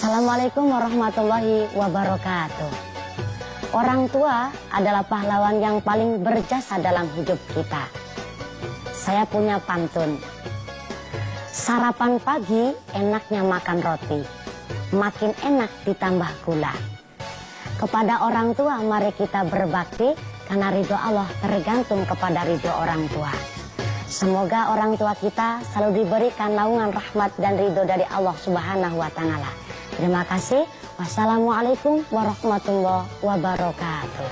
Assalamualaikum warahmatullahi wabarakatuh. Orang tua adalah pahlawan yang paling berjasa dalam hidup kita. Saya punya pantun. Sarapan pagi enaknya makan roti, makin enak ditambah gula. Kepada orang tua mari kita berbakti, karena ridho Allah tergantung kepada ridho orang tua. Semoga orang tua kita selalu diberikan naungan rahmat dan ridho dari Allah Subhanahu wa Ta'ala. Terima kasih. Wassalamualaikum warahmatullahi wabarakatuh.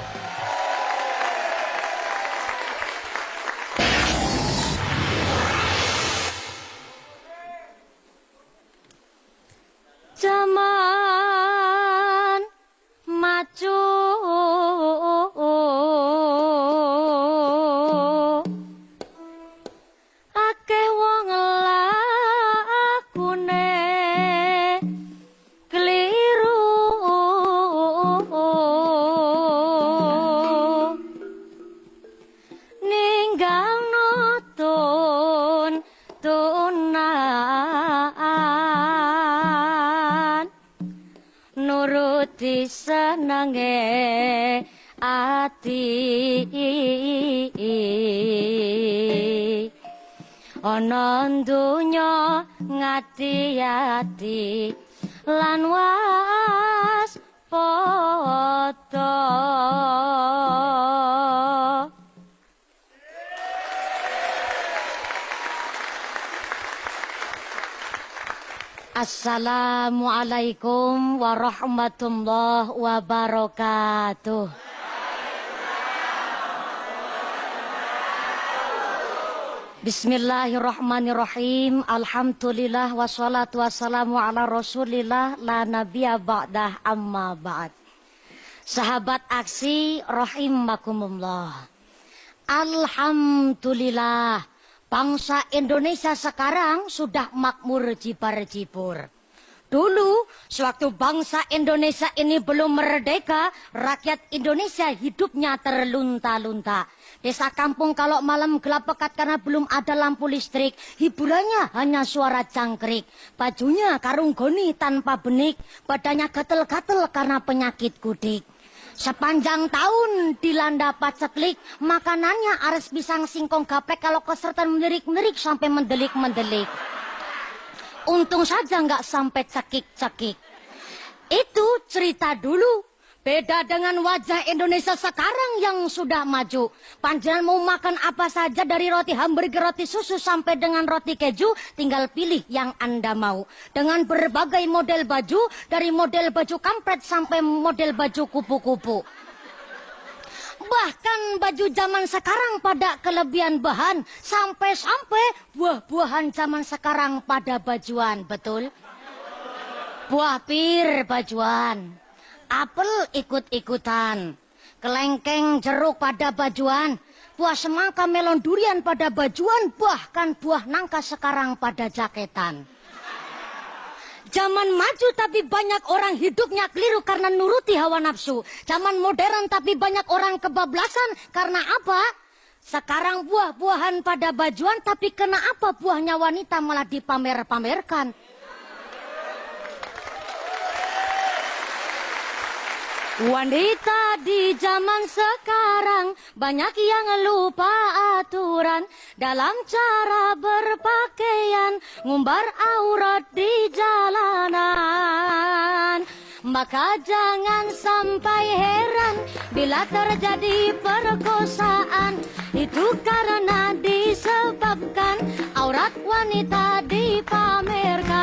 Zaman maju akeh wong lakune keliru ninggal nonton tunan nuruti senenge ati ana donya ngati-ati lan waspada. Assalamualaikum warahmatullahi wabarakatuh. Bismillahirrahmanirrahim. Alhamdulillah wassalatu wassalamu ala rasulillah la nabiyya ba'dah amma ba'd. Sahabat aksi rahimakumullah. Alhamdulillah, bangsa Indonesia sekarang sudah makmur jibar-jibur. Dulu, sewaktu bangsa Indonesia ini belum merdeka, rakyat Indonesia hidupnya terlunta-lunta. Desa kampung kalau malam gelap pekat karena belum ada lampu listrik, hiburannya hanya suara jangkrik. Bajunya karung goni tanpa benik, badannya gatel-gatel karena penyakit gudik. Sepanjang tahun dilanda paceklik, makanannya ares pisang singkong gaplek, kalau kesertan melirik-melirik sampai mendelik-mendelik. Untung saja nggak sampai cekik-cekik. Itu cerita dulu. Beda dengan wajah Indonesia sekarang yang sudah maju. Panjenengan mau makan apa saja, dari roti hamburger, roti susu, sampai dengan roti keju, tinggal pilih yang Anda mau. Dengan berbagai model baju, dari model baju kampret sampai model baju kupu-kupu. Bahkan baju zaman sekarang pada kelebihan bahan, sampai-sampai buah-buahan zaman sekarang pada bajuan, betul? Buah pir bajuan, apel ikut-ikutan, kelengkeng jeruk pada bajuan, buah semangka melon durian pada bajuan, bahkan buah nangka sekarang pada jaketan. Zaman maju tapi banyak orang hidupnya keliru karena nuruti hawa nafsu. Zaman modern tapi banyak orang kebablasan karena apa? Sekarang buah-buahan pada bajuan, tapi kenapa buahnya wanita malah dipamer-pamerkan? Wanita di zaman sekarang banyak yang lupa aturan dalam cara berpakaian, ngumbar aurat di jalanan. Maka jangan sampai heran bila terjadi perkosaan, itu karena disebabkan aurat wanita dipamerkan.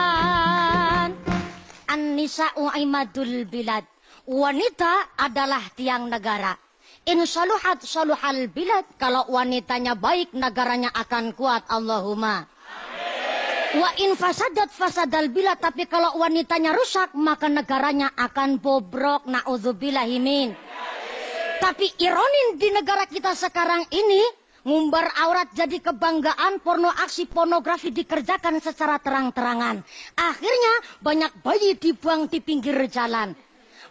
An-nisa'u imadul bilad. Wanita adalah tiang negara. In saluhat saluhal bilad. Kalau wanitanya baik, negaranya akan kuat. Allahumma. Wa in fasadat fasadal bilad. Tapi kalau wanitanya rusak, maka negaranya akan bobrok. Na'udzubillahimin. Tapi ironi di negara kita sekarang ini, ngumbar aurat jadi kebanggaan, porno aksi pornografi dikerjakan secara terang-terangan. Akhirnya banyak bayi dibuang di pinggir jalan.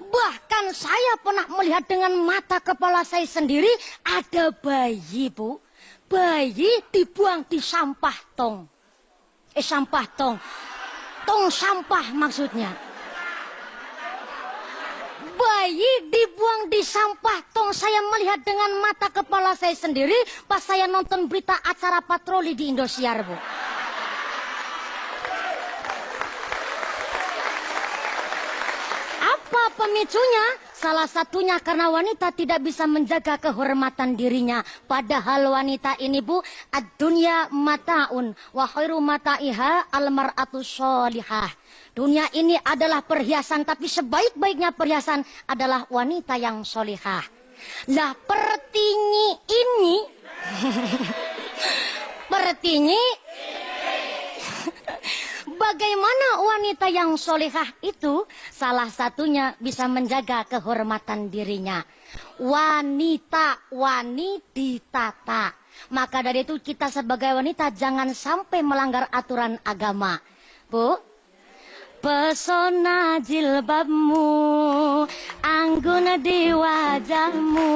Bahkan saya pernah melihat dengan mata kepala saya sendiri, ada bayi, Bu. Bayi dibuang di sampah tong. Sampah tong. Tong sampah maksudnya. Bayi dibuang di sampah tong, saya melihat dengan mata kepala saya sendiri pas saya nonton berita acara patroli di Indosiar, Bu. Apa pemicunya? Salah satunya karena wanita tidak bisa menjaga kehormatan dirinya. Padahal wanita ini, Bu, ad-dunya mataun wa khairu mata'iha al-mar'atu sholihah. Dunia ini adalah perhiasan, tapi sebaik-baiknya perhiasan adalah wanita yang solihah. Lah pertinyi ini pertinyi bagaimana wanita yang solihah itu? Salah satunya bisa menjaga kehormatan dirinya. Wanita ditata. Maka dari itu kita sebagai wanita jangan sampai melanggar aturan agama. Bu, pesona jilbabmu, anggun di wajahmu,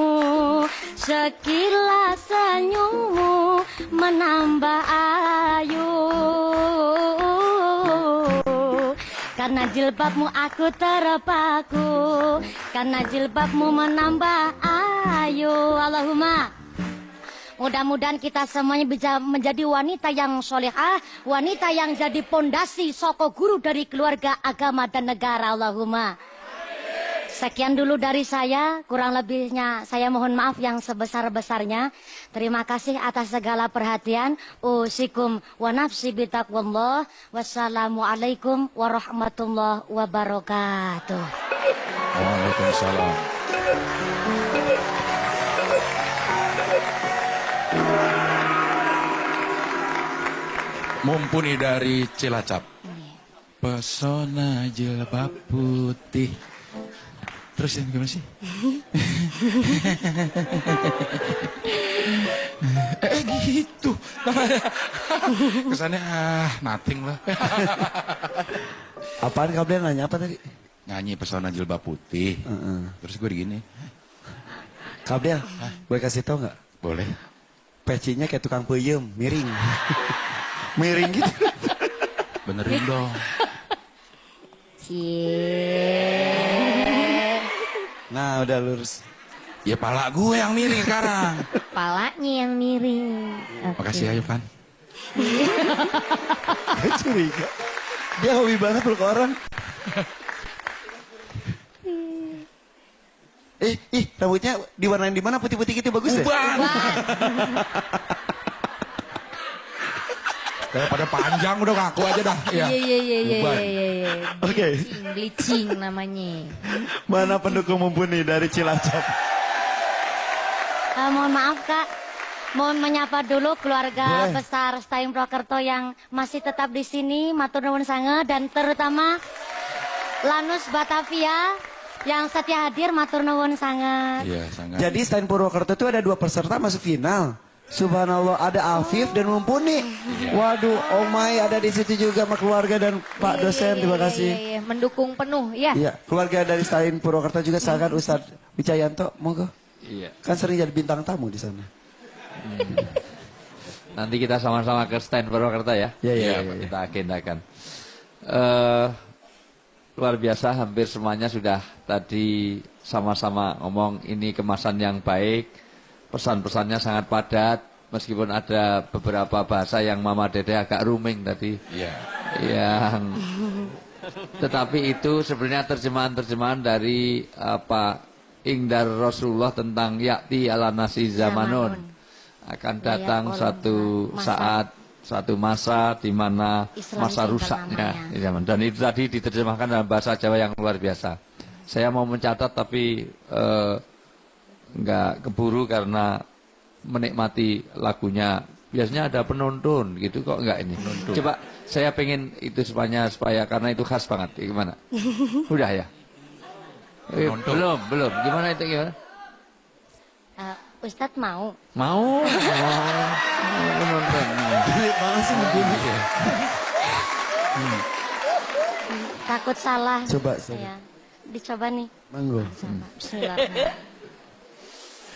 sekilas senyummu menambah ayu. Karena jilbabmu aku terpaku, karena jilbabmu menambah ayu. Allahumma. Mudah-mudahan kita semuanya bisa menjadi wanita yang solehah, wanita yang jadi pondasi soko guru dari keluarga, agama, dan negara. Allahumma. Sekian dulu dari saya, kurang lebihnya saya mohon maaf yang sebesar-besarnya. Terima kasih atas segala perhatian. Usikum wa nafsi bitaqwallah. Wassalamualaikum warahmatullahi wabarakatuh. Waalaikumsalam. Mumpuni dari Cilacap. Pesona jilbab putih. Terus yang gimana sih? Gitu. Kesannya nothing lah. Apaan kamu nanya apa tadi? Nyanyi pesona jilbab putih. Terus gue gini. Kabel, boleh kasih tau nggak? Boleh. Pecinya kayak tukang peyem, miring. Miring gitu. Benerin dong. Nah, udah lurus. Ya pala gue yang miring sekarang. Palanya yang miring. Makasih ya, Yovan. Curiga. Dia hobi banget peluk orang. Rambutnya diwarnain di mana putih-putih gitu bagus deh. Daripada panjang udah ngaku aja dah. Iya. Oke. Bleaching namanya. Mana pendukung mumpuni dari Cilacap? Mohon maaf Kak, mohon menyapa dulu keluarga besar Staying Purwokerto yang masih tetap di sini, matur nuwun sanget, dan terutama Lanus Batavia yang setia hadir, matur nuwun sanget. Iya, sangat. Jadi Staying Purwokerto itu ada 2 peserta masuk final. Subhanallah, ada Afif dan Mumpuni. Waduh, Omai ada di situ juga sama keluarga dan Pak dosen, terima kasih. Mendukung penuh, ya. Iya, keluarga dari Staying Purwokerto juga sangat Ustadz Wijayanto, monggo. Iya. Kan sering jadi bintang tamu di sana. Nanti kita sama-sama ke stand Purwokerto ya. Iya. Kita agendakan. Luar biasa, hampir semuanya sudah tadi sama-sama ngomong ini kemasan yang baik. Pesan-pesannya sangat padat, meskipun ada beberapa bahasa yang Mama Dede agak rooming tadi. Iya. Tetapi itu sebenarnya terjemahan-terjemahan dari apa ingdar Rasulullah tentang yakti ala nasi zamanun. Akan datang satu saat, satu masa di mana masa rusaknya di zaman. Dan itu tadi diterjemahkan dalam bahasa Jawa yang luar biasa. Saya mau mencatat tapi nggak keburu karena menikmati lagunya. Biasanya ada penonton gitu, kok nggak ini. Coba saya pengen itu supaya karena itu khas banget. Gimana? Udah ya? Belum. Gimana itu gimana? Ustadz mau? Mau penonton. Mana sih Mumpuni? Takut salah. Coba. Ya. Dicoba nih. Monggo. Bismillahirrahmanirrahim.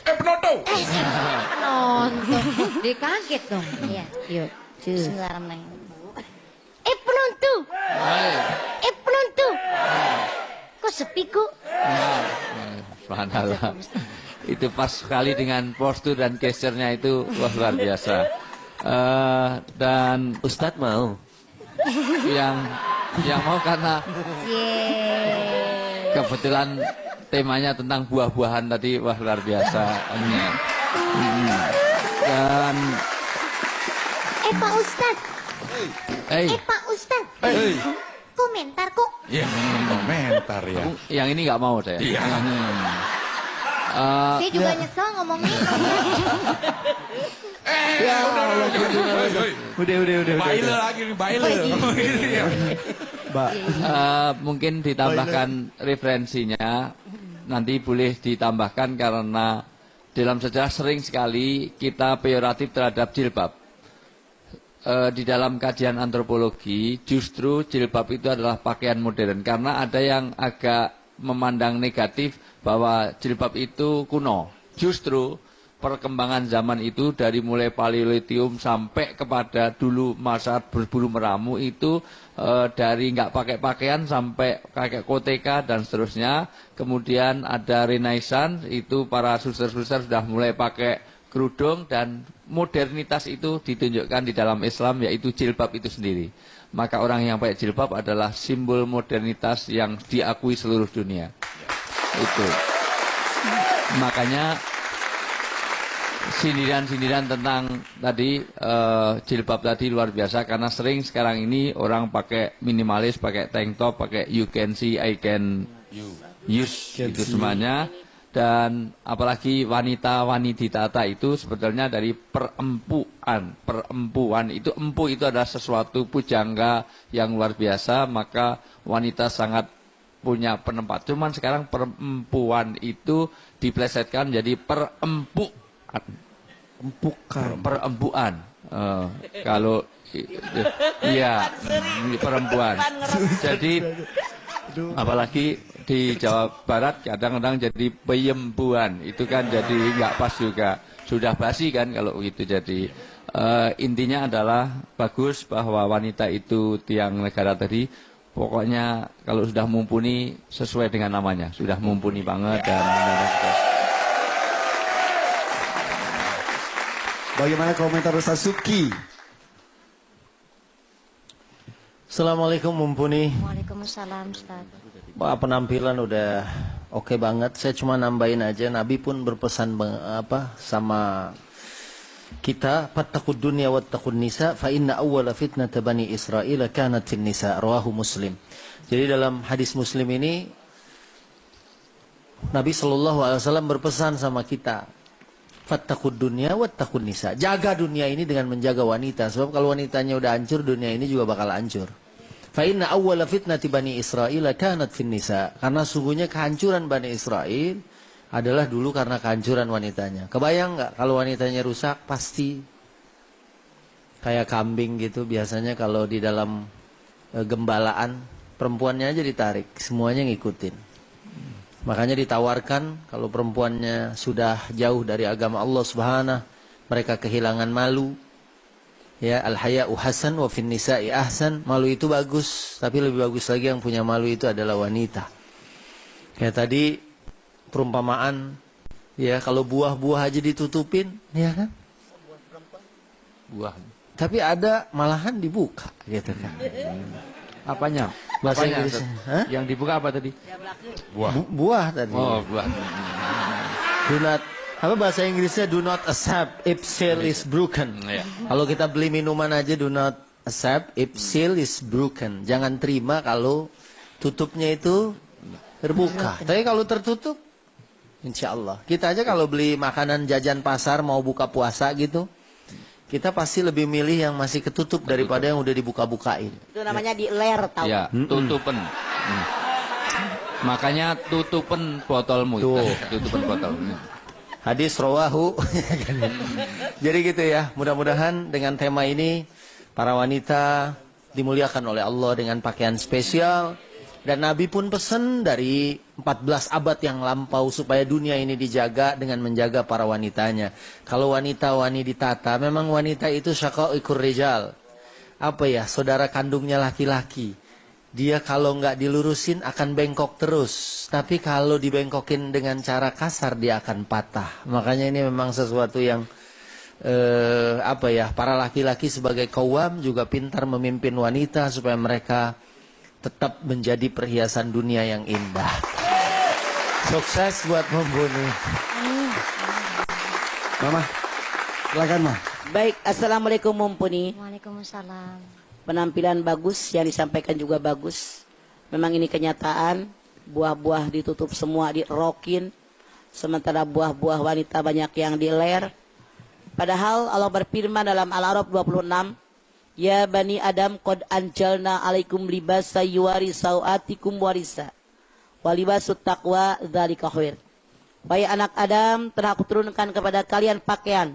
Penonton! Penonton. Dia kaget dong. Iya. Yuk. Bismillahirrahmanirrahim. Penonton! Penonton! Kok sepi kok? subhanallah. Itu pas sekali dengan postur dan gesturnya itu wah luar biasa. Dan Ustadz mau. yang mau karena kebetulan temanya tentang buah-buahan tadi wah luar biasa. Dan Pak Ustadz. Pak Ustadz. Komentar kok. Ya, komentar ya. yang ini nggak mau saya. Iya. Saya juga nyesel ngomongnya. Ya Allah, udah. Baile lagi nih, baile. Mbak, Mungkin ditambahkan referensinya, nanti boleh ditambahkan karena dalam sejarah sering sekali kita peyoratif terhadap jilbab. Di dalam kajian antropologi, justru jilbab itu adalah pakaian modern karena ada yang agak memandang negatif bahwa jilbab itu kuno. Justru perkembangan zaman itu dari mulai paleolitium sampai kepada dulu masa berburu meramu itu dari nggak pakai pakaian sampai pakai koteka dan seterusnya. Kemudian ada Renaissance, itu para suster-suster sudah mulai pakai kerudung dan modernitas itu ditunjukkan di dalam Islam yaitu jilbab itu sendiri. Maka orang yang pakai jilbab adalah simbol modernitas yang diakui seluruh dunia. Itu. Makanya sindiran-sindiran tentang tadi jilbab tadi luar biasa karena sering sekarang ini orang pakai minimalis, pakai tank top, pakai you can see, I can use itu semuanya. Dan apalagi wanita-wanititata itu sebetulnya dari perempuan itu empu itu adalah sesuatu pujangga yang luar biasa, maka wanita sangat punya penempat. Cuman sekarang perempuan itu diplesetkan jadi perempuan. Kalau iya perempuan. Jadi apalagi di Jawa Barat kadang-kadang jadi peyembuan, itu kan jadi nggak pas juga, sudah basi kan kalau begitu. Jadi intinya adalah bagus bahwa wanita itu tiang negara tadi, pokoknya kalau sudah mumpuni sesuai dengan namanya, sudah mumpuni banget. Dan bagaimana komentar Ustaz Suki? Assalamualaikum mumpuni. Waalaikumsalam Ustaz. Wah, penampilan udah oke banget. Saya cuma nambahin aja, Nabi pun berpesan sama kita, fattaqud dunya wattaqun nisa fa inna awwala fitnata bani Israil kanat fin nisa, rawahu Muslim. Jadi dalam hadis Muslim ini Nabi SAW berpesan sama kita, fattaqud dunya wattaqun nisa. Jaga dunia ini dengan menjaga wanita, sebab kalau wanitanya udah hancur, dunia ini juga bakal hancur. Fa inna awwala fitnati bani Israil kanat fin nisa. Karena sungguhnya kehancuran Bani Israel adalah dulu karena kehancuran wanitanya. Kebayang nggak kalau wanitanya rusak, pasti kayak kambing gitu. Biasanya kalau di dalam gembalaan, perempuannya aja ditarik, semuanya ngikutin. Makanya ditawarkan kalau perempuannya sudah jauh dari agama Allah Subhanahu, mereka kehilangan malu. Ya, al-haya'u hasan wa fin nisa'i ahsan. Malu itu bagus, tapi lebih bagus lagi yang punya malu itu adalah wanita. Kayak tadi perumpamaan, ya kalau buah-buah aja ditutupin, ya kan? buah. Tapi ada malahan dibuka, gitu kan? Apanya? Bahasa Apanya, Inggrisnya? Ustaz? Hah? Yang dibuka apa tadi? Buah. Buah tadi. Oh, buah. Do not, apa bahasa Inggrisnya? Do not accept if seal is broken. Ya. Kalau kita beli minuman aja, do not accept if seal is broken. Jangan terima kalau tutupnya itu terbuka. Tapi kalau tertutup, insya Allah. Kita aja kalau beli makanan jajan pasar mau buka puasa gitu, kita pasti lebih milih yang masih ketutup daripada yang udah dibuka-bukain. Itu namanya di ler, tahu? Ya, tutupen. Makanya tutupen botolmu. Tuh. Tutupen botol. Hadis rawahu. Jadi gitu ya, mudah-mudahan dengan tema ini para wanita dimuliakan oleh Allah dengan pakaian spesial. Dan Nabi pun pesan dari 14 abad yang lampau supaya dunia ini dijaga dengan menjaga para wanitanya. Kalau wanita-wanita ditata, memang wanita itu syaqaiqur rijal. Apa ya, saudara kandungnya laki-laki. dia kalau nggak dilurusin akan bengkok terus. Tapi kalau dibengkokin dengan cara kasar dia akan patah. Makanya ini memang sesuatu yang para laki-laki sebagai qawwam juga pintar memimpin wanita supaya mereka tetap menjadi perhiasan dunia yang indah. Sukses buat Mumpuni. Mama, silakan Mah. Baik, Assalamualaikum Mumpuni. Waalaikumsalam. Penampilan bagus, yang disampaikan juga bagus. Memang ini kenyataan, buah-buah ditutup semua, dirokin. Sementara buah-buah wanita banyak yang diler. Padahal Allah berfirman dalam Al-A'raf 26, Ya Bani Adam qad anjalna alaikum libasa yuwari sawatikum warisa. Walibasut taqwa dzalika khair. Wahai anak Adam, telah aku turunkan kepada kalian pakaian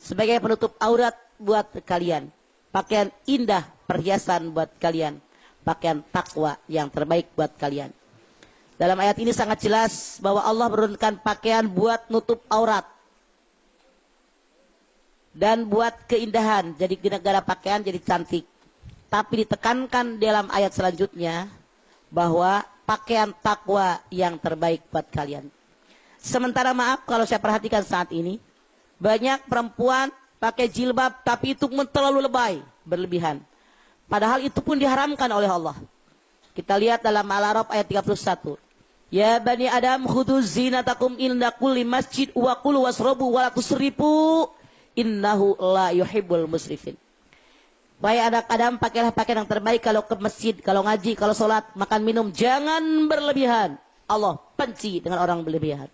sebagai penutup aurat buat kalian. Pakaian indah, perhiasan buat kalian. Pakaian takwa yang terbaik buat kalian. Dalam ayat ini sangat jelas bahwa Allah menurunkan pakaian buat nutup aurat. Dan buat keindahan. Jadi gara-gara pakaian jadi cantik. Tapi ditekankan dalam ayat selanjutnya bahwa pakaian takwa yang terbaik buat kalian. Sementara maaf kalau saya perhatikan saat ini, banyak perempuan pakai jilbab tapi itu terlalu lebay, berlebihan. Padahal itu pun diharamkan oleh Allah. Kita lihat dalam Al-A'raf ayat 31. Ya Bani Adam khudhu zinatakum inda kulli masjid wa kulu wasrobu wa la tusrifu innahu la yuhibbul musrifin. Wahai anak Adam, pakailah pakaian yang terbaik kalau ke masjid, kalau ngaji, kalau sholat, makan minum. Jangan berlebihan. Allah benci dengan orang berlebihan.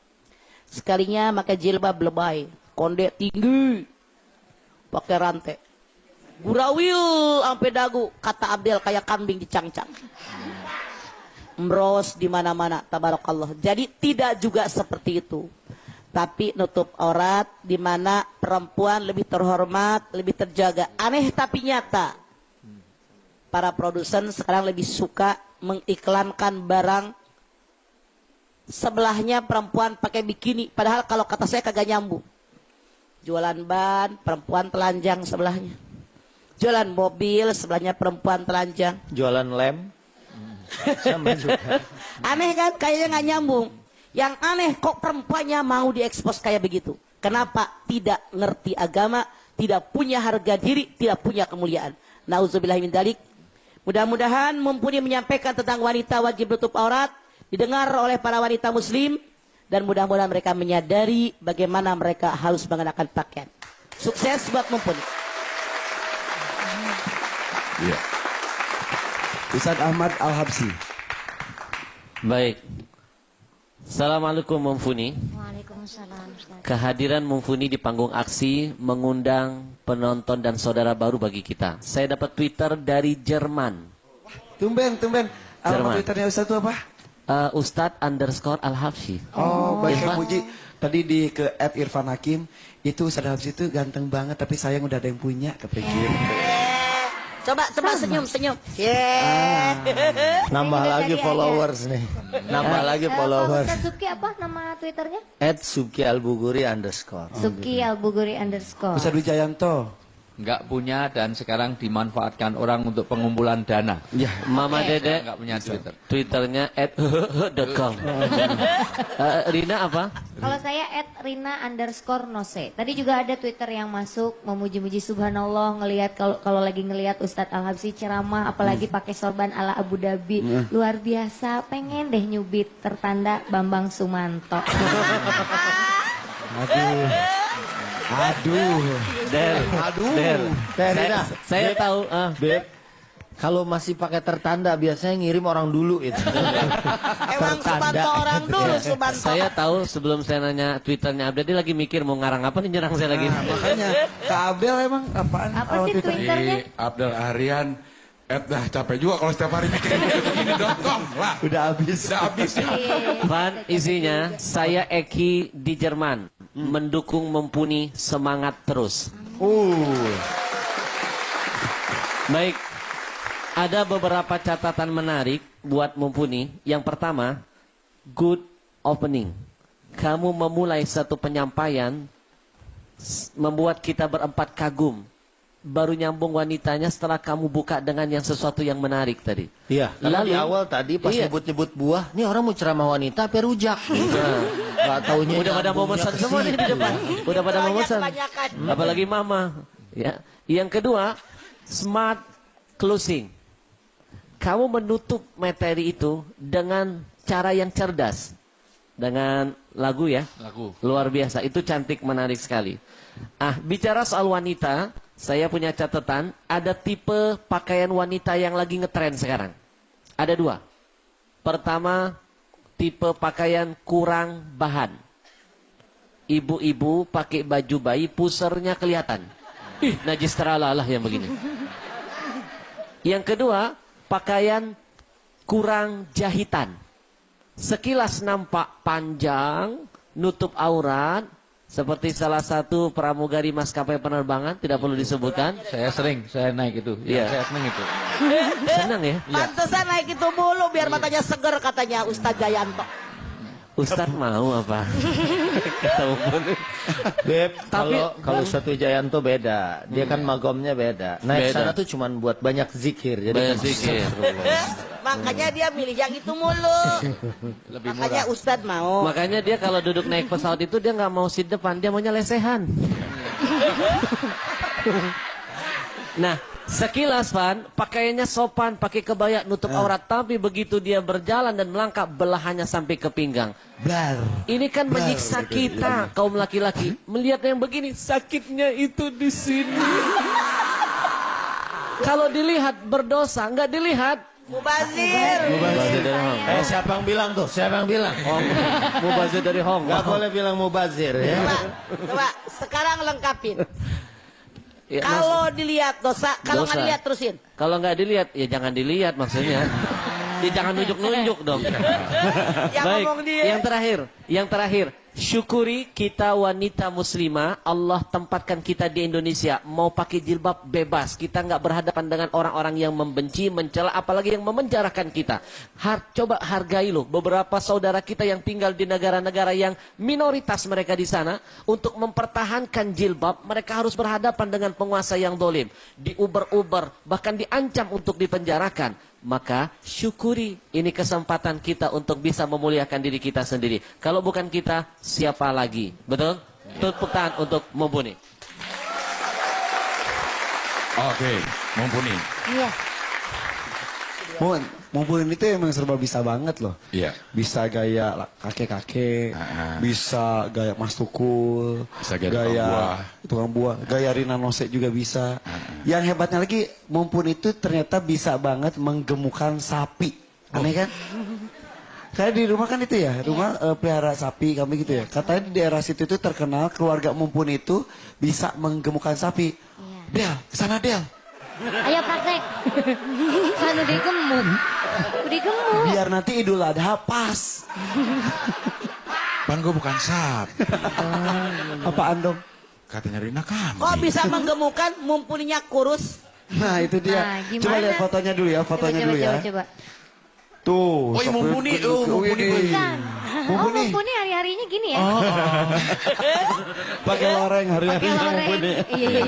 Sekalinya pakai jilbab lebay, kondek tinggi, pakai rantai, gurawil sampai dagu, kata Abdel kayak kambing dicang-cang, meros di mana-mana, tabarakallah. Jadi tidak juga seperti itu, tapi nutup aurat di mana perempuan lebih terhormat, lebih terjaga. Aneh tapi nyata. Para produsen sekarang lebih suka mengiklankan barang sebelahnya perempuan pakai bikini, padahal kalau kata saya kagak nyambung. Jualan ban, perempuan telanjang sebelahnya. Jualan mobil, sebelahnya perempuan telanjang. Jualan lem. Sama juga. Aneh kan? Kayaknya nggak nyambung. Yang aneh kok perempuannya mau diekspos kayak begitu. Kenapa? Tidak ngerti agama, tidak punya harga diri, tidak punya kemuliaan. Nauzubillahi min dzalik. Mudah-mudahan Mumpuni menyampaikan tentang wanita wajib tutup aurat, didengar oleh para wanita muslim, dan mudah-mudahan mereka menyadari bagaimana mereka harus mengenakan pakaian. Sukses buat Mumpuni. Iya. Ustadz Ahmad Al-Habsyi. Baik. Assalamualaikum Mumpuni. Waalaikumsalam. Ustaz. Kehadiran Mumpuni di panggung aksi mengundang penonton dan saudara baru bagi kita. Saya dapat Twitter dari Jerman. Tumben. Jerman. Alamat Twitternya Ustadz itu apa? Ustadz_Al-Habsyi. Oh, baik Irfan. Puji. Tadi ke @Irfan Hakim, itu Ustadz Habsyi itu ganteng banget, tapi sayang udah ada yang punya, kepikir. Coba senyum. Nambah lagi followers nih. Nambah lagi followers. Ustaz Subki apa nama Twitternya? @subki_albuguri_. Subki Albuguri _ Ustadz Wijayanto. Nggak punya dan sekarang dimanfaatkan orang untuk pengumpulan dana. Ya, Mama Dede Nggak punya Twitter. Twitternya @hehehe.com. Rina apa? Kalau saya @rina_nose. Tadi juga ada Twitter yang masuk memuji-muji subhanallah ngelihat kalau lagi ngelihat Ustadz Al-Habsyi ceramah apalagi pakai sorban ala Abu Dhabi. Luar biasa, pengen deh nyubit tertanda Bambang Sumanto. Aduh. Saya tahu, Beb. Kalau masih pakai tertanda biasanya ngirim orang dulu itu. Emang Subanto orang dulu, Subanto. Saya tahu sebelum saya nanya Twitternya Abdel, dia lagi mikir mau ngarang apa nih nyerang saya lagi. Makanya Kak Abdel emang apaan? Apa sih Twitternya? Abdel Aryan. Dah capek juga kalau setiap hari mikirin begini.com lah. Udah habis. Ya. Van, isinya saya Eki di Jerman mendukung Mumpuni semangat terus. Baik, ada beberapa catatan menarik buat Mumpuni. Yang pertama, good opening. Kamu memulai satu penyampaian membuat kita berempat kagum. baru nyambung wanitanya setelah kamu buka dengan yang sesuatu yang menarik tadi. Iya, karena di Lalu- awal tadi pas Iya. nyebut-nyebut buah, nih orang mau ceramah wanita apa rujak? Gak taunya Udah pada mau nyambungnya pesan ke semua nih di situ. depan. Udah pada mau pesan. Kebanyakan. Apalagi mama. Ya. Yang kedua, smart closing. Kamu menutup materi itu dengan cara yang cerdas. Dengan lagu ya. Lagu. Luar biasa. Itu cantik, menarik sekali. Bicara soal wanita, saya punya catatan. Ada tipe pakaian wanita yang lagi ngetren sekarang. Ada 2. Pertama, tipe pakaian kurang bahan. Ibu-ibu pakai baju bayi, pusernya kelihatan. Ih, najis teralalah yang begini. Yang kedua, pakaian kurang jahitan. Sekilas nampak panjang, nutup aurat, seperti salah satu pramugari maskapai penerbangan, tidak perlu disebutkan. Saya naik itu. Iya. Saya seneng itu. Senang ya? Pantesan naik itu mulu biar matanya seger katanya Ustadz Jayanto. Ustadz mau apa? Kita pun. Beb, Tapi- kalau satu Jayanto beda, dia kan magomnya beda. Naik Beda. sana tuh cuman buat banyak zikir, jadi Banyak zikir. Makanya dia milih yang itu mulu. Lebih Makanya murah. Ustadz mau. Makanya dia kalau duduk naik pesawat itu dia nggak mau seat depan, dia maunya lesehan. Nah, sekilas Van, pakaiannya sopan, pakai kebaya nutup aurat, tapi begitu dia berjalan dan melangkah belahannya sampai ke pinggang. Blar. Ini kan menyiksa kita kaum laki-laki. Melihat yang begini, sakitnya itu di sini. Kalau dilihat berdosa, nggak dilihat. Mubazir. Mubazir dari Hong. siapa yang bilang tuh? Siapa yang bilang? Mubazir dari Hong. Gak boleh bilang mubazir ya. Coba sekarang lengkapin. Ya, Kalau dilihat dosa, kalau nggak Dosa. dilihat terusin. kalau nggak dilihat, ya jangan dilihat maksudnya. Ya jangan nunjuk-nunjuk dong. Yang Baik, ngomong dia. yang terakhir, syukuri kita wanita muslimah, Allah tempatkan kita di Indonesia, mau pakai jilbab bebas, kita nggak berhadapan dengan orang-orang yang membenci, mencela, apalagi yang memenjarakan kita. Coba hargai loh, beberapa saudara kita yang tinggal di negara-negara yang minoritas mereka di sana, untuk mempertahankan jilbab, mereka harus berhadapan dengan penguasa yang dolim, diuber-uber, bahkan diancam untuk dipenjarakan. Maka syukuri, ini kesempatan kita untuk bisa memuliakan diri kita sendiri. Kalau bukan kita, siapa lagi? Betul? Tepuk tangan untuk Mumpuni. Oke, mumpuni. Iya. Mumpulin itu emang serba bisa banget loh. Iya. Bisa gaya kakek-kakek, bisa gaya Mas Tukul, Bisa gaya tukang buah, gaya Rina Nose juga bisa. Yang hebatnya lagi, Mumpun itu ternyata bisa banget menggemukkan sapi. Aneh kan? Kayak di rumah kan itu ya, rumah pelihara sapi kami gitu ya. Katanya di daerah situ itu terkenal keluarga Mumpun itu bisa menggemukkan sapi. Del, kesana Del. Ayo praktek. Kan udah gemuk. Udah gemuk. Biar nanti Idul Adha pas. Pan gue bukan sap. Apaan dong? Katanya Rina kami. Kok bisa menggemukkan mumpuninya kurus? Nah itu dia. Nah, gimana? Coba lihat fotonya dulu ya, fotonya dulu ya. Coba. Tuh. Oh, iya, mumpuni. Oh, mumpuni. Bukan. Oh, Mumpuni. mumpuni hari-harinya gini ya. Pakai loreng hari-hari Pakai loreng. mumpuni. Iya.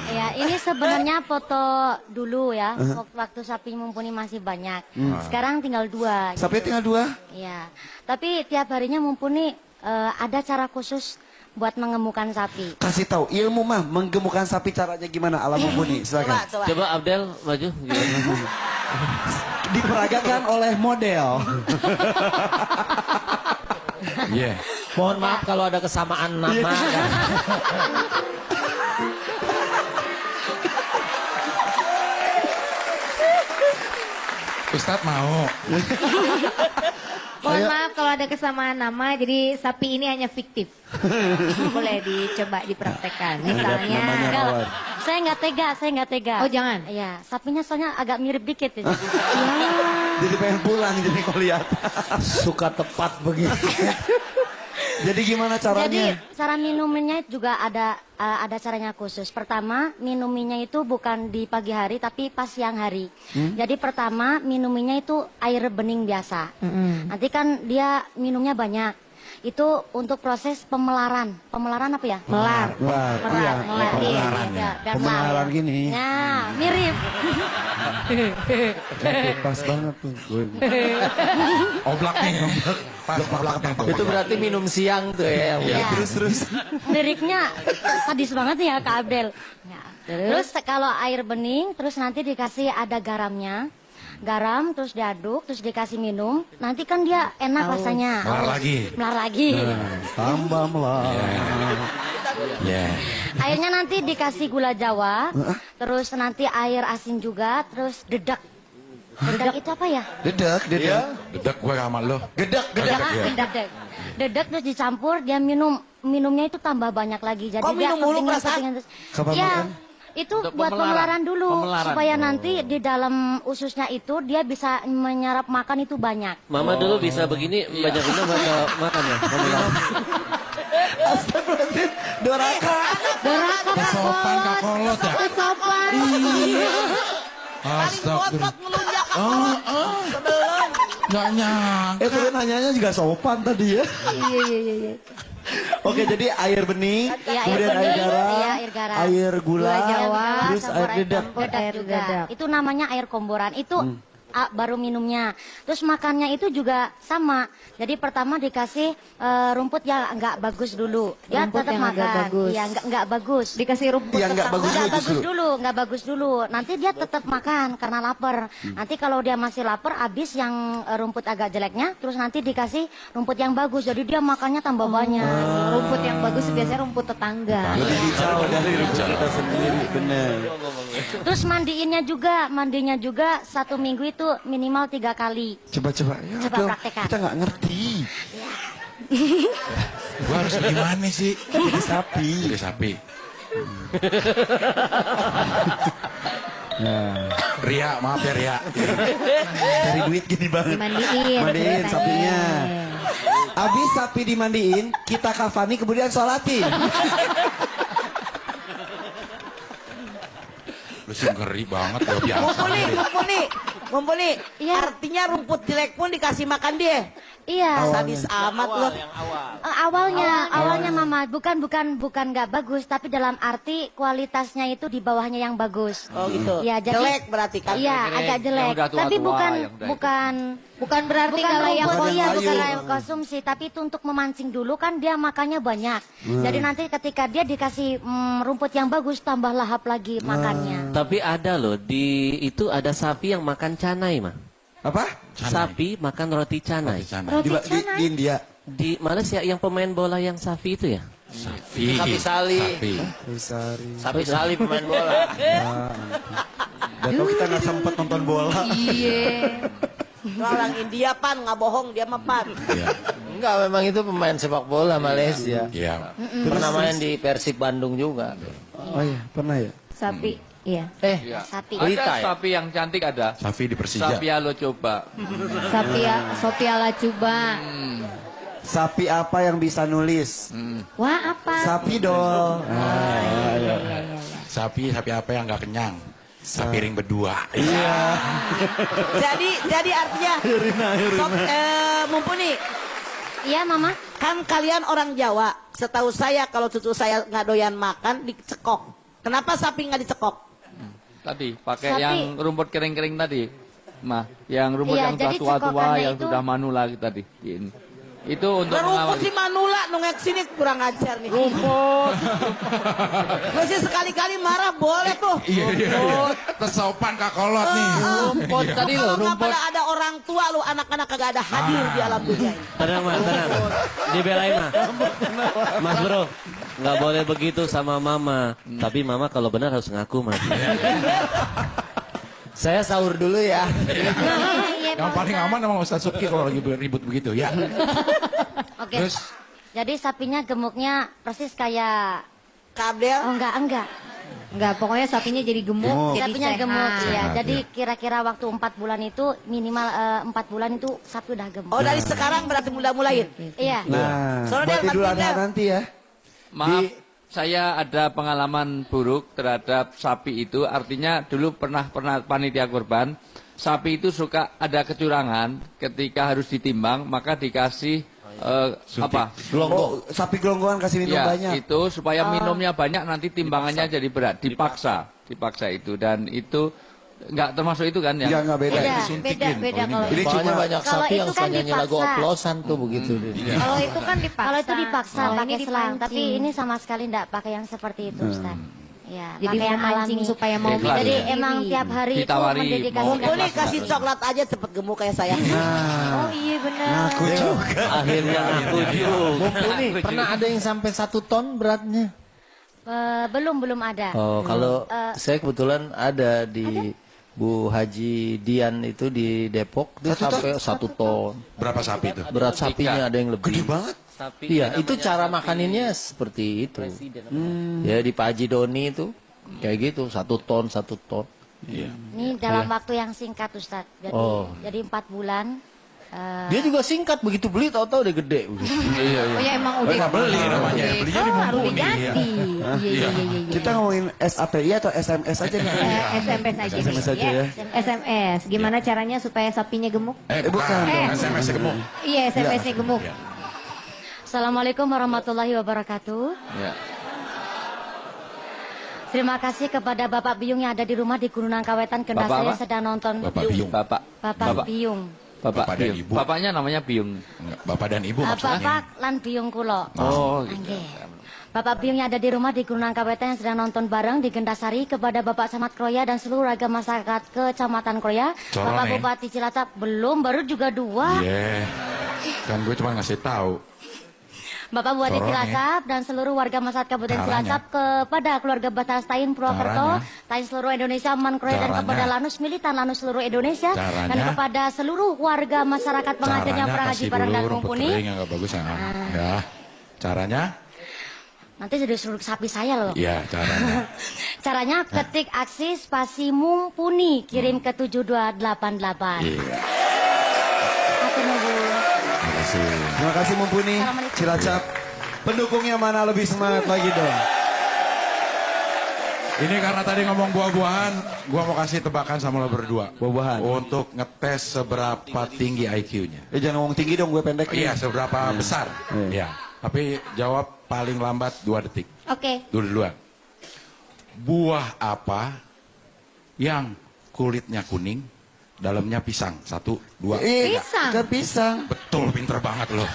Ya, ini sebenarnya foto dulu ya, waktu sapi Mumpuni masih banyak. Sekarang tinggal 2. Sampai tinggal 2. Iya. Tapi tiap harinya Mumpuni ada cara khusus buat mengemukkan sapi. Kasih tahu ilmu mah menggemukkan sapi caranya gimana ala mumpuni. Silakan. Coba. Coba Abdel maju. Diperagakan oleh model. Iya. Mohon maaf kalau ada kesamaan nama. Ustadz mau. Mohon maaf kalau ada kesamaan nama, jadi sapi ini hanya fiktif. Boleh dicoba dipraktekkan. Misalnya, namanya Enggak, Mawar. saya nggak tega. oh jangan. Iya, sapinya soalnya agak mirip dikit ya. Jadi pengen pulang jadi kau lihat. Suka tepat begitu. Jadi gimana Jadi caranya? cara minumnya juga ada caranya khusus. Pertama, minuminya itu bukan di pagi hari tapi pas siang hari. Jadi pertama minuminya itu air bening biasa. Nanti kan dia minumnya banyak. Itu untuk proses pemelaran. Pemelaran apa ya? Melar. Wah, iya. Melar. Pemelaran ya. Dan Pemelaran melar. gini. Nah, mirip. Pas banget tuh. Oblak nih, oblak. Pas oblaknya tuh. Itu berarti minum siang tuh ya. Ya. Terus. Liriknya sadis banget ya Kak Abdel. Ya. Terus kalau air bening, terus nanti dikasih ada garamnya. Garam, terus diaduk, terus dikasih minum. Nanti kan dia enak rasanya. Melar lagi. Melar lagi. Tambah melar. Ya. Airnya nanti dikasih gula Jawa, terus nanti air asin juga, terus dedak. Dedak itu apa ya? Dedek. Dedak gue sama lo. Gedek. Dedak. Dedak terus dicampur, dia minumnya itu tambah banyak lagi. Jadi Kok dia minum mulu, kepingin- perasaan? kepingin terus. Kapan Ya, makan? itu Untuk buat pemelaran dulu, Pemelaran. supaya nanti di dalam ususnya itu dia bisa menyerap makan itu banyak. Mama dulu bisa begini, banyak minum atau makan ya? Astagfirullahaladzim. Doraka. Doraka Sopan kakolot ya. sopan. Astagfirullah. ngelunjak Sebelum. Nggak nyangka. Tadi nanyanya juga sopan tadi ya. Iya. Oke, jadi air bening, Iya, kemudian air bening, garam, iya, air garam. air gula, Jawa, terus campur air dedak. dedak Air juga. dedak. Itu namanya air komboran. Itu baru minumnya. Terus makannya itu juga sama. Jadi pertama dikasih rumput yang nggak bagus dulu. Dia Rumput tetap yang agak makan. bagus. Iya, nggak bagus. Dikasih rumput Yang nggak tetap. bagus Nggak dulu bagus justru. dulu, nggak bagus dulu. Nanti dia tetap makan karena lapar. Nanti kalau dia masih lapar, habis yang rumput agak jeleknya, terus nanti dikasih rumput yang bagus. Jadi dia makannya tambah banyak. Rumput yang bagus biasanya rumput tetangga. Lebih hijau dari rumput kita sendiri, bener. Terus mandinya juga 1 minggu itu minimal 3 kali. Coba. Ya, Coba dong, praktekkan. kita nggak ngerti. Gue harus gimana sih? Jadi sapi. Jadi sapi. Ria, maaf ya Ria. Cari duit gini banget. Dimandiin. Mandiin ceritanya. sapinya. Abis sapi dimandiin, kita kafani kemudian sholatin. Lu sih ngeri banget, gak biasa. Mumpuni. Iya. Artinya rumput jelek pun dikasih makan dia. Iya. Sadis amat lu. Awalnya Mama bukan nggak bagus, tapi dalam arti kualitasnya itu di bawahnya yang bagus. Oh gitu. Ya, jadi Jelek berarti kan. Iya, Kira-kira agak yang jelek. udah tua-tua, Tapi bukan yang udah itu. bukan berarti nggak layak bukan layak konsumsi, tapi itu untuk memancing dulu kan dia makannya banyak. Jadi nanti ketika dia dikasih rumput yang bagus, tambah lahap lagi makannya. Tapi ada loh, itu ada sapi yang makan canai, mah. Apa? Sapi makan roti canai. Roti canai. Di India. Di Malaysia yang pemain bola yang sapi itu ya? Sapi. Sapi Sali. Besari. Sapi Sali pemain bola. Udah tau kita nggak sempet nonton bola. Iya. Orang India pan nggak bohong dia mah pan. Iya. Enggak, memang itu pemain sepak bola Malaysia. Iya. Pernah main di Persib Bandung juga. Oh iya, pernah ya? Sapi. Iya. Iya. Sapi. Ada sapi yang cantik ada. Sapi di Persija. Sapi lo coba. Sophia Lacuba. Sapi apa yang bisa nulis? Wah, apa? Sapi dong. Sapi apa yang nggak kenyang? Sapiring berdua. Iya. Jadi artinya Mumpuni. Iya, Mama. Kan kalian orang Jawa. Setahu saya kalau cucu saya nggak doyan makan dicekok. Kenapa sapi nggak dicekok? Tadi pakai Sapi. yang rumput kering-kering tadi. Mah, yang rumput Iya, yang jadi tua-tua cekokannya yang itu- sudah manula tadi. Ini. Itu untuk Rumput mengawasi. si Manula nongek sini kurang ajar nih. Rumput. Gue sih sekali-kali marah boleh tuh. Iya. Tersopan kakolot nih. Rumput tadi loh, Kalau nggak rumput. pada ada orang tua lu anak-anak kagak ada hadir di alam dunia ini. Tenang, mah, tenang. Dibelain, mah. Mas bro, nggak boleh begitu sama mama. Tapi mama kalau benar harus ngaku, mah. Saya sahur dulu ya. Iya, Yang Pak paling Ustadz. aman emang Ustaz Subki kalau lagi ribut begitu ya. Oke. Terus? Jadi sapinya gemuknya persis kayak Kabel. enggak. Enggak, pokoknya sapinya jadi gemuk, jadi Sapinya sehat. gemuk ya. Sehat, Jadi ya. kira-kira waktu 4 bulan itu minimal 4 bulan itu sapi udah gemuk. Oh dari sekarang berarti mulai-mulain. Iya. Nah, Soalnya buat Idul Martin Adha Del. nanti ya. Maaf, saya ada pengalaman buruk terhadap sapi itu. Artinya dulu pernah panitia kurban. Sapi itu suka ada kecurangan ketika harus ditimbang, maka dikasih apa? Oh, sapi gelonggongan kasih minum Ya, banyak. itu supaya minumnya banyak nanti timbangannya jadi berat. Dipaksa itu dan itu nggak termasuk itu kan ya? Enggak beda. Beda kalau Ini Soalnya cuma banyak Kalau sapi itu yang kan suka nyanyi lagu dipaksa. oplosan tuh begitu. kalau itu kan dipaksa. Kalau itu dipaksa Kalau pakai ini selang, dipancing. tapi ini sama sekali enggak pakai yang seperti itu, Ustaz. Ya, Jadi pakai yang memancing alami. supaya mau Iklan. Jadi minum emang sendiri. tiap hari itu Ditawari, mendedikasikan Mumpuni kasih coklat aja cepet gemuk kayak saya. Oh iya benar. Aku juga. Akhirnya aku juga. Mumpuni, pernah ada yang sampai 1 ton beratnya? Belum ada. Oh, kalau saya kebetulan ada di Bu Haji Dian itu di Depok, dia sampai 1 ton. Berapa sapi itu? Berat sapinya ada yang lebih. Gede banget. Iya, itu cara makaninnya seperti itu. Ya di Pak Haji Doni itu kayak gitu, 1 ton. Ini dalam waktu yang singkat, Ustaz. Jadi 4 bulan. Dia juga singkat, begitu beli tahu-tahu udah gede. Oh ya emang udah. Nggak beli namanya, belinya di Baru Mumpuni. diganti. Iya. Kita ngomongin SAPI atau SMS aja nggak? SMS aja. SMS aja ya. SMS. Gimana caranya supaya sapinya gemuk? Bukan. SMS gemuk. Iya, SMS-nya gemuk. Assalamualaikum warahmatullahi wabarakatuh. Ya. Terima kasih kepada Bapak Biyung yang ada di rumah di Gunung Kawetan. Kendal Bapak saya apa? sedang nonton Bapak Biyung. Bapak Biyung. Bapak dan Biyung. Ibu. Bapaknya namanya Biyung. Enggak, Bapak dan Ibu maksudnya. Bapak lan Biyung kulo. Oh, gitu. Nggih. Bapak Biyung yang ada di rumah di Gunung Kawetan yang sedang nonton bareng di Gendasari, kepada Bapak Samad Kroya dan seluruh warga masyarakat Kecamatan Kroya. Corone. Bapak Bupati Cilacap belum, baru juga 2. Iya. Kan gue cuma ngasih tahu. Bapak Bupati Corone. Cilacap dan seluruh warga masyarakat Kabupaten Caranya. Cilacap, kepada keluarga Batas Tain Purwokerto, Caranya. Tain seluruh Indonesia, Man Kroya, dan Caranya. kepada Lanus Militan Lanus seluruh Indonesia, dan Caranya. kepada seluruh warga masyarakat pengajarnya Caranya Prahaji kasih Barang dan dulu rumput Mumpuni. kering yang nggak bagus ya. Ya. Caranya? Nanti jadi suruh sapi saya loh. Iya, caranya. Caranya ketik aksi spasi Mumpuni, kirim ke 7288. Iya. Aku nunggu. Terima kasih. Terima kasih Mumpuni. Assalamualaikum. Cilacap. Pendukungnya mana lebih semangat lagi dong? Ini karena tadi ngomong buah-buahan, gua mau kasih tebakan sama lo berdua. Buah-buahan. Untuk ngetes seberapa tinggi IQ-nya. Jangan ngomong tinggi dong, gue pendek. Iya, seberapa besar. Iya. Tapi jawab paling lambat 2 detik. Oke. Duluan. Buah apa yang kulitnya kuning, dalamnya pisang? 1, 2. Pisang. Kan pisang. Betul, pinter banget loh.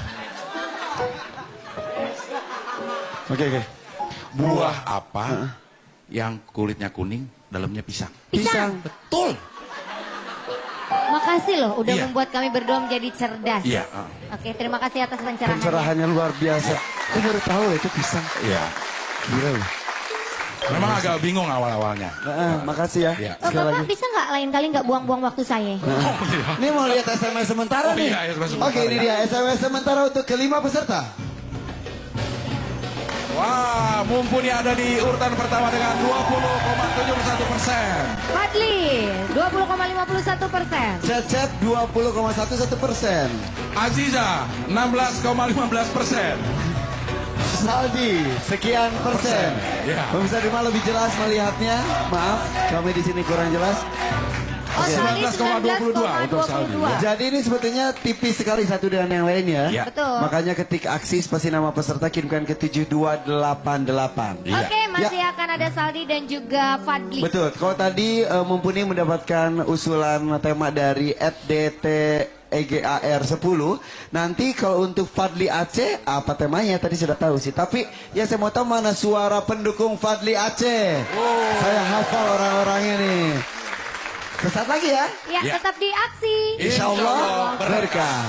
Oke. Buah apa yang kulitnya kuning, dalamnya pisang? Pisang. Betul. Makasih loh udah Iya. membuat kami berdua menjadi cerdas. Iya. Oke, terima kasih atas pencerahannya. Pencerahannya luar biasa. Gue baru tahu loh itu pisang. Iya. Gila loh. Memang agak bingung awal-awalnya. Makasih ya. Iya. Oh, Sekali Bapak lagi. bisa nggak lain kali nggak buang-buang waktu saya? Ini mau lihat SMS sementara Oh, nih. iya, SMS sementara. Oke, ini dia SMS sementara untuk kelima peserta. Wah, Mumpuni ada di urutan pertama dengan 20,71%. Fadli 20,51%. Cecep 20,11%. Aziza 16,15%. Saldi sekian persen. Ya. Pemirsa di rumah lebih jelas melihatnya. Maaf, kami di sini kurang jelas. Oh, Saldi 19,22 untuk Saldi. 19,22. Jadi ini sebetulnya tipis sekali satu dengan yang lain ya. Ya. Betul. Makanya ketik aksi spasi nama peserta kirimkan ke 7288. Iya. Oke, masih akan ada Saldi dan juga Fadli. Betul. Kalau tadi Mumpuni mendapatkan usulan tema dari @DTEGAR10. Nanti kalau untuk Fadli Aceh apa temanya tadi sudah tahu sih. Tapi ya saya mau tahu mana suara pendukung Fadli Aceh. Saya hafal orang-orangnya nih. Sesaat lagi ya. Ya, Ya. tetap di aksi. Insya Allah berkah.